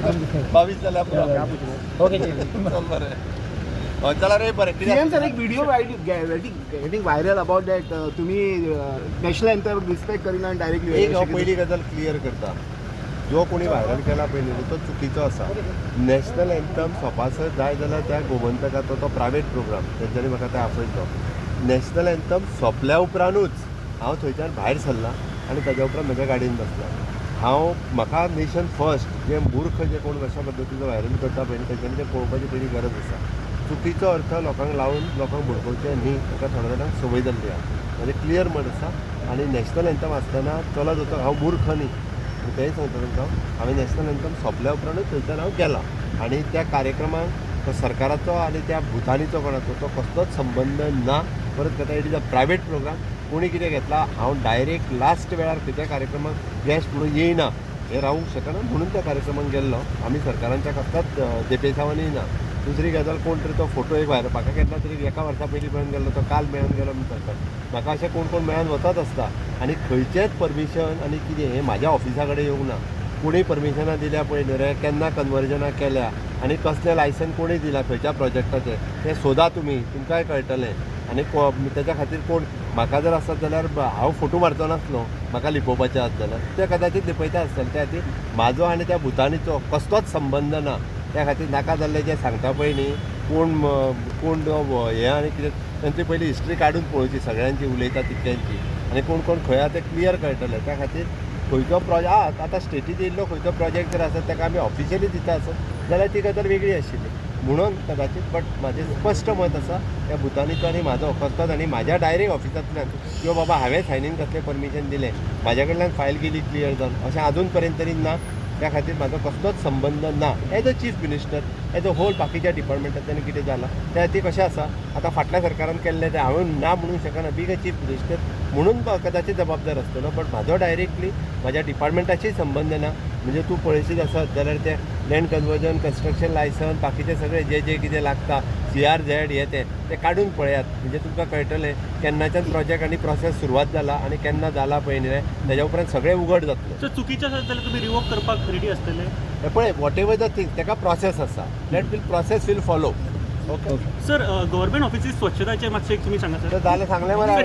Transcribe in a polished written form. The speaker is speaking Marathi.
22 झाल्या ओके चला रे बरं CM sir, एक video getting viral about that तुम्ही नॅशनल एंथम रिस्पेक्ट करिना आणि एक डायरेक्टली पहिली गजाल क्लियर करता जो कोणी व्हायरल केला पयलीं तो चुकीचो आसा. नॅशनल एंथम सोंपासत जाय जाल्यार त्या गोमंतकाचो तो प्रायवेट प्रोग्राम तेंच्यांनी म्हाका ते आपयलो. नॅशनल एंथम सोंपल्या उपरांतूच हांव थंयच्यान भायर सरला आनी ताज्या उपरांत म्हज्या गाडयेन बसला. म्हाका नेशन फर्स्ट जे मूर्ख जे कोण अशा पद्दतीचो व्हायरल करता पळय तेंच्यांनी तें पळोवपाची पयली गरज आसा. चुकीचो अर्थ लोकांक लावन लोकांक भडकोवचें न्ही, ताका थोड्या जाणांक संवय जाल्ली आहा. म्हणजे क्लियर मत आसा. आनी नॅशनल एंथम आसतना चलत वता हांव मूर्ख न्ही, तेंय सांगता तुमकां. हांवें नॅशनल एंथम सोंपल्या उपरांतूच थंयच्यान हांव गेलां आनी त्या कार्यक्रमाक सरकाराचो आनी त्या भुतानीचो कोणाचो तो कसलोच संबंद ना. परत कहता it is a private programme. कोणी कितें घेतला हांव डायरेक्ट लास्ट वेळार खंयच्या कार्यक्रमाक गॅस्ट म्हणून येयना हें रावूंक शकना म्हणून त्या कार्यक्रमाक गेल्लो. आमी सरकारांच्या कसलाच देपेचावान येयना. दुसरी गजाल कोण तरी तो फोटो एक भायर म्हाका केन्ना तरी एका वर्सा पयलीं मेळून गेल्लो तो काल मेळून गेलो म्हणटा. म्हाका अशें कोण कोण मेळून वचत आसता आनी खंयचेंच परमिशन आनी कितें हें म्हाज्या ऑफिसा कडेन येवंक ना. कोणी परमिशनां दिल्या पळय न्हू रे, केन्ना कन्वर्जनां केल्या आनी कसलें लायसन कोणी दिलां खंयच्या प्रोजेक्टाचें तें सोदा तुमी, तुमकांय कळटलें. आनी तेच्या खातीर कोण म्हाका जर आसत जाल्यार हांव फोटो मारचो नासलो. म्हाका लिपोवपाचें आसत जाल्यार ते कदाचीत लिपयता आसतले. त्या खातीर म्हाजो आनी त्या भुतानीचो कसलोच संबंद ना. त्या खातीर नाका जाल्लें जें सांगता पळय न्ही कोण हें आनी कितें तांची पयलीं हिस्ट्री काडून पळोवची सगळ्यांची उलयता तितक्यांची आनी कोण कोण खंय आहा तें क्लियर कळटलें. त्या खातीर खंयचो प्रोजेक्ट आतां स्टेटीत येयल्लो खंयचो प्रोजेक्ट जर आसत ताका आमी ऑफिशियली दिता आसत जाल्यार ती गजाल वेगळी आशिल्ली. म्हणून कदाचित बट म्हाजें स्पश्ट मत आसा त्या भुतानीचो आनी म्हाजो कसलोच आनी म्हाज्या डायरेक्ट ऑफिसांतल्यान किंवा बाबा हांवें सायनीन कसलें परमिशन दिलें म्हाज्या कडल्यान फायल केली क्लियर जावन अशें आजून पर्यंत तरी ना. त्या खातीर म्हाजो कसलोच संबंद ना. As a chief minister as a whole बाकीच्या डिपार्टमेंटांतल्यान कितें जालां त्या खातीर कशें आसा आतां फाटल्या सरकारान केल्लें तें हांवें ना म्हणूंक शकना. बीग अ चीफ मिनिस्टर म्हणून कदाचित जबाबदार आसतलो. बट म्हाजो डायरेक्टली म्हाज्या डिपार्टमेंटाशी संबंद ना. म्हणजे तूं पळयशीत आसत जाल्यार तें लँड कन्वर्जन, कन्स्ट्रक्शन लायसन, बाकीचें सगळें जें कितें लागता CRZ हें तें काडून पळयात. म्हणजे तुमकां कळटलें केन्नाच्यान प्रोजेक्ट आनी प्रोसेस सुरवात जाला आनी केन्ना जाला पळय न्ही रे तेज्या उपरांत सगळें उघड जातलें. सर चुकीचें आसत जाल्यार तुमी रिवोक करपाक रेडी आसतले? हें पळय वॉट एवर द थिंग ताका प्रोसेस आसा. Process will follow. Okay sir government offices स्वच्छताचें मातशें तुमी सांगात सर. जालें सांगलें मरे.